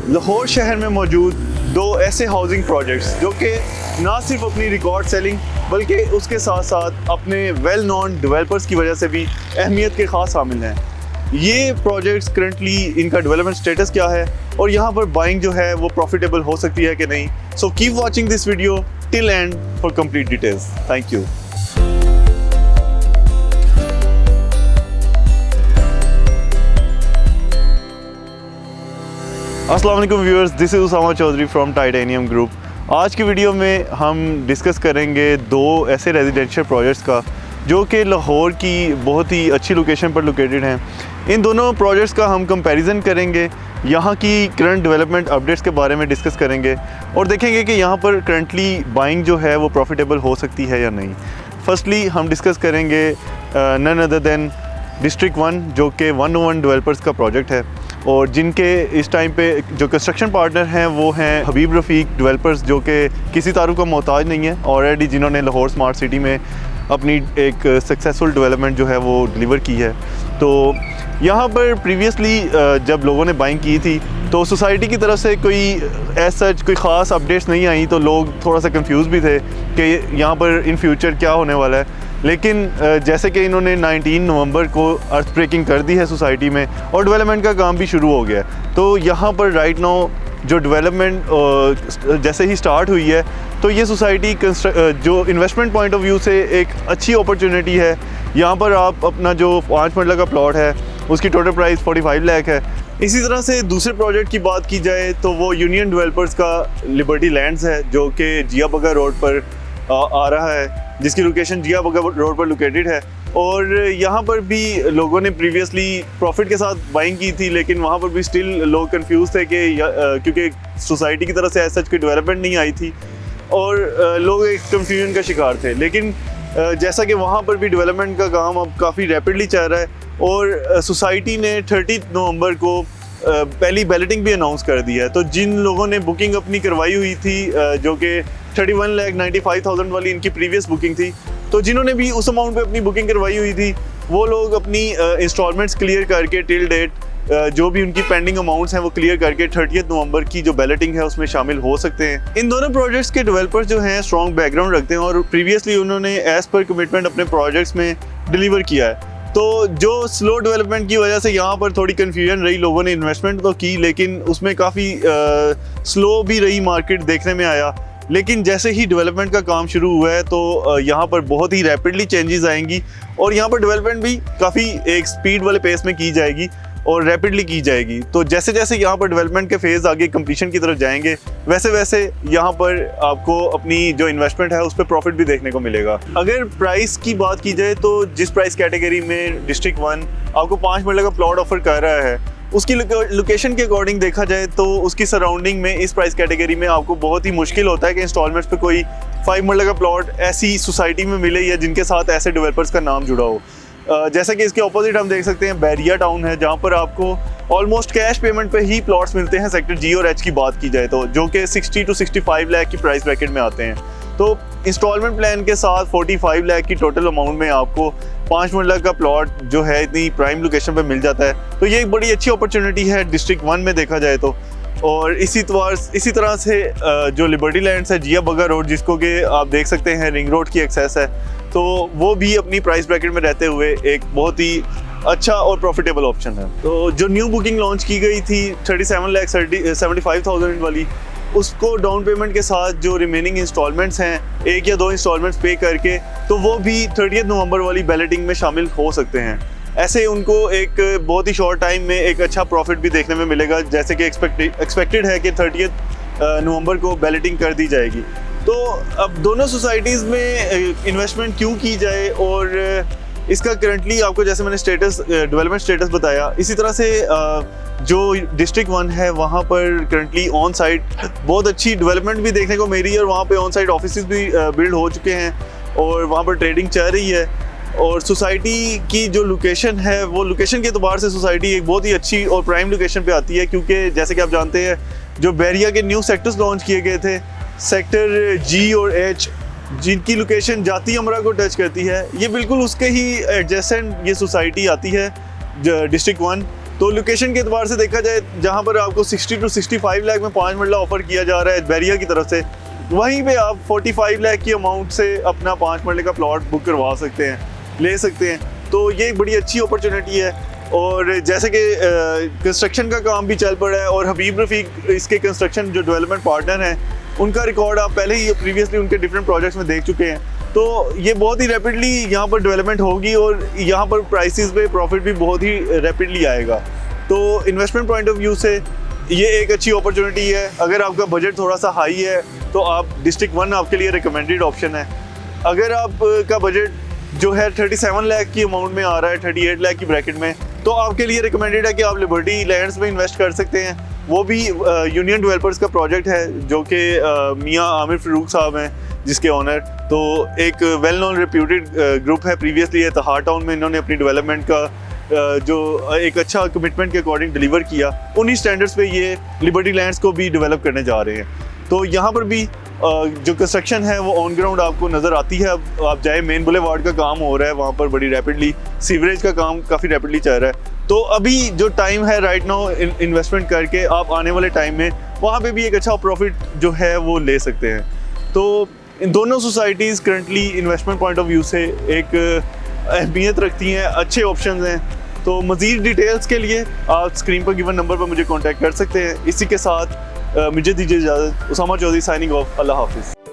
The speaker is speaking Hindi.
लाहौर शहर में मौजूद दो ऐसे हाउसिंग प्रोजेक्ट्स जो कि ना सिर्फ अपनी रिकॉर्ड सेलिंग बल्कि उसके साथ साथ अपने वेल नोन डेवलपर्स की वजह से भी अहमियत के ख़ास शामिल हैं। ये प्रोजेक्ट्स करंटली इनका डेवलपमेंट स्टेटस क्या है और यहाँ पर बाइंग जो है वो प्रॉफिटेबल हो सकती है कि नहीं। So keep watching this video till end for complete details. Thank you. अस्सलाम वालेकुम viewers, this is Usama Chaudhary from titanium group. आज की वीडियो में हम डिस्कस करेंगे दो ऐसे रेजिडेंशियल प्रोजेक्ट्स का जो कि लाहौर की बहुत ही अच्छी लोकेशन पर लोकेटेड हैं। इन दोनों प्रोजेक्ट्स का हम कंपैरिजन करेंगे, यहाँ की करंट डेवलपमेंट अपडेट्स के बारे में डिस्कस करेंगे और देखेंगे कि यहाँ पर करंटली बाइंग जो है वो प्रॉफिटेबल हो सकती है या नहीं। फर्स्टली हम डिस्कस करेंगे नन अदर देन डिस्ट्रिक्ट 1 जो कि 101 डेवलपर्स का प्रोजेक्ट है और जिनके इस टाइम पे जो कंस्ट्रक्शन पार्टनर हैं वो हैं हबीब रफ़ीक डेवलपर्स, जो कि किसी तारुफ का मोहताज नहीं है ऑलरेडी, जिन्होंने लाहौर स्मार्ट सिटी में अपनी एक सक्सेसफुल डेवलपमेंट जो है वो डिलीवर की है। तो यहाँ पर प्रीवियसली जब लोगों ने बाइंग की थी तो सोसाइटी की तरफ से कोई एज सच कोई ख़ास अपडेट्स नहीं आई, तो लोग थोड़ा सा कंफ्यूज भी थे कि यहाँ पर इन फ्यूचर क्या होने वाला है। लेकिन जैसे कि इन्होंने 19 नवंबर को अर्थ ब्रेकिंग कर दी है सोसाइटी में और डेवलपमेंट का काम भी शुरू हो गया है। तो यहाँ पर राइट नाउ जो डेवलपमेंट जैसे ही स्टार्ट हुई है तो ये सोसाइटी जो इन्वेस्टमेंट पॉइंट ऑफ व्यू से एक अच्छी अपॉर्चुनिटी है। यहाँ पर आप अपना जो 5 मरला का प्लॉट है उसकी टोटल प्राइस 45 लाख है। इसी तरह से दूसरे प्रोजेक्ट की बात की जाए तो वो यूनियन डेवलपर्स का लिबर्टी लैंड्स है जो कि जिया बगा रोड पर आ रहा है, जिसकी लोकेशन जिया बगा रोड पर लोकेटेड है। और यहाँ पर भी लोगों ने प्रीवियसली प्रॉफिट के साथ बाइंग की थी, लेकिन वहाँ पर भी स्टिल लोग कंफ्यूज थे कि क्योंकि सोसाइटी की तरफ से ऐसा कोई डेवलपमेंट नहीं आई थी और लोग एक कंफ्यूजन का शिकार थे। लेकिन जैसा कि वहाँ पर भी डेवलपमेंट का काम अब काफ़ी रैपिडली चल रहा है और सोसाइटी ने 30 नवंबर को पहली बैलेटिंग भी अनाउंस कर दी है। तो जिन लोगों ने बुकिंग अपनी करवाई हुई थी जो कि 31,95,000 वाली इनकी प्रीवियस बुकिंग थी, तो जिन्होंने भी उस अमाउंट पे अपनी बुकिंग करवाई हुई थी वो लोग अपनी इंस्टॉलमेंट्स क्लियर करके टिल डेट जो भी उनकी पेंडिंग अमाउंट्स हैं वो क्लियर करके 30 नवंबर की जो बैलेटिंग है उसमें शामिल हो सकते हैं। इन दोनों प्रोजेक्ट्स के डेवलपर्स जो हैं स्ट्रॉन्ग बैकग्राउंड रखते हैं और प्रीवियसली उन्होंने एज पर कमिटमेंट अपने प्रोजेक्ट्स में डिलीवर किया है। तो जो स्लो डेवलपमेंट की वजह से यहाँ पर थोड़ी कन्फ्यूजन रही, लोगों ने इन्वेस्टमेंट तो की लेकिन उसमें काफ़ी स्लो भी रही मार्केट देखने में आया। लेकिन जैसे ही डेवलपमेंट का काम शुरू हुआ है तो यहाँ पर बहुत ही रैपिडली चेंजेस आएंगी और यहाँ पर डेवलपमेंट भी काफ़ी एक स्पीड वाले पेस में की जाएगी और रैपिडली की जाएगी। तो जैसे जैसे यहाँ पर डेवलपमेंट के फेज़ आगे कंप्लीशन की तरफ जाएंगे वैसे वैसे यहाँ पर आपको अपनी जो इन्वेस्टमेंट है उस पर प्रॉफिट भी देखने को मिलेगा। अगर प्राइस की बात की जाए तो जिस प्राइस कैटेगरी में डिस्ट्रिक्ट 1 आपको 5 मरला का प्लॉट ऑफर कर रहा है उसकी लोकेशन के अकॉर्डिंग देखा जाए तो उसकी सराउंडिंग में इस प्राइस कैटेगरी में आपको बहुत ही मुश्किल होता है कि इंस्टॉलमेंट्स पे कोई 5 मरला का प्लॉट ऐसी सोसाइटी में मिले या जिनके साथ ऐसे डेवलपर्स का नाम जुड़ा हो। जैसा कि इसके ऑपोजिट हम देख सकते हैं बैरिया टाउन है, जहाँ पर आपको ऑलमोस्ट कैश पेमेंट पे ही प्लॉट्स मिलते हैं सेक्टर जी और एच की बात की जाए तो, जो कि 60 to 65 लाख की प्राइस ब्रैकेट में आते हैं। तो इंस्टॉलमेंट प्लान के साथ 45 लाख की टोटल अमाउंट में आपको 5 मरला का प्लॉट जो है इतनी प्राइम लोकेशन पे मिल जाता है। तो ये एक बड़ी अच्छी अपॉर्चुनिटी है डिस्ट्रिक्ट 1 में देखा जाए तो। और इसी तरह से जो लिबर्टी लैंड्स है जिया बगा रोड, जिसको कि आप देख सकते हैं रिंग रोड की एक्सेस है, तो वो भी अपनी प्राइस ब्रैकेट में रहते हुए एक बहुत ही अच्छा और प्रॉफिटेबल ऑप्शन है। तो जो न्यू बुकिंग लॉन्च की गई थी 37,75,000 वाली, उसको डाउन पेमेंट के साथ जो रिमेनिंग इंस्टॉलमेंट्स हैं 1 या 2 इंस्टॉलमेंट्स पे करके तो वो भी 30 नवंबर वाली बैलेटिंग में शामिल हो सकते हैं। ऐसे उनको एक बहुत ही शॉर्ट टाइम में एक अच्छा प्रॉफिट भी देखने में मिलेगा, जैसे कि एक्सपेक्टेड है कि 30 नवंबर को बैलेटिंग कर दी जाएगी। तो अब दोनों सोसाइटीज़ में इन्वेस्टमेंट क्यों की जाए और इसका करंटली आपको जैसे मैंने डेवलपमेंट स्टेटस बताया, इसी तरह से जो डिस्ट्रिक्ट 1 है वहाँ पर करंटली ऑन साइट बहुत अच्छी डेवलपमेंट भी देखने को मिल रही है और वहाँ पे ऑन साइट ऑफिस भी बिल्ड हो चुके हैं और वहाँ पर ट्रेडिंग चल रही है। और सोसाइटी की जो लोकेशन है वो लोकेशन के एतबार से सोसाइटी एक बहुत ही अच्छी और प्राइम लोकेशन पे आती है, क्योंकि जैसे कि आप जानते हैं जो बैरिया के न्यू सेक्टर्स लॉन्च किए गए थे, सेक्टर जी और एच, जिनकी लोकेशन जाती अमरा को टच करती है, ये बिल्कुल उसके ही एडजेसेंट ये सोसाइटी आती है डिस्ट्रिक्ट 1। तो लोकेशन के एतबार से देखा जाए, जहाँ पर आपको 60 to 65 लाख में 5 मरला ऑफर किया जा रहा है बैरिया की तरफ से, वहीं पे आप 45 लाख की अमाउंट से अपना 5 मरले का प्लॉट बुक करवा सकते हैं, ले सकते हैं। तो ये एक बड़ी अच्छी अपॉर्चुनिटी है। और जैसे कि कंस्ट्रक्शन का काम भी चल पड़ा है, और हबीब रफ़ीक इसके कंस्ट्रक्शन जो डेवलपमेंट पार्टनर हैं, उनका रिकॉर्ड आप पहले ही प्रीवियसली उनके डिफरेंट प्रोजेक्ट्स में देख चुके हैं। तो ये बहुत ही रैपिडली यहाँ पर डेवलपमेंट होगी और यहाँ पर प्राइसेस पे प्रॉफिट भी बहुत ही रैपिडली आएगा। तो इन्वेस्टमेंट पॉइंट ऑफ व्यू से ये एक अच्छी अपॉर्चुनिटी है। अगर आपका बजट थोड़ा सा हाई है तो आप डिस्ट्रिक्ट 1 आपके लिए रिकमेंडेड ऑप्शन है। अगर आपका बजट जो है 37 लाख की अमाउंट में आ रहा है, 38 लाख की ब्रैकेट में, तो आपके लिए रिकमेंडेड है कि आप लिबर्टी लैंड्स में इन्वेस्ट कर सकते हैं। वो भी यूनियन डेवलपर्स का प्रोजेक्ट है, जो कि मियाँ आमिर फ़ारूक साहब हैं जिसके ऑनर। तो एक वेल नोन रिप्यूटेड ग्रुप है। प्रीवियसली इत्तेहार टाउन में इन्होंने अपनी डेवलपमेंट का जो एक अच्छा कमिटमेंट के अकॉर्डिंग डिलीवर किया, उन्हीं स्टैंडर्ड्स पे ये लिबर्टी लैंड्स को भी डेवलप करने जा रहे हैं। तो यहाँ पर भी जो कंस्ट्रक्शन है वो ऑन ग्राउंड आपको नज़र आती है। अब आप जाए, मेन बुलेवार्ड का काम हो रहा है वहाँ पर बड़ी रैपिडली, सीवरेज का काम काफ़ी रैपिडली चल रहा है। तो अभी जो टाइम है राइट नाउ इन्वेस्टमेंट करके आप आने वाले टाइम में वहाँ पे भी एक अच्छा प्रॉफिट जो है वो ले सकते हैं। तो इन दोनों societies currently investment point of view से एक अहमियत रखती हैं, अच्छे ऑप्शन हैं। तो मज़ीद डिटेल्स के लिए आप स्क्रीन पर गिवन नंबर पर मुझे कॉन्टैक्ट कर सकते हैं। इसी के साथ मुझे दीजिए इजाज़त। Usama Chaudhary signing off. अल्लाह हाफिज़।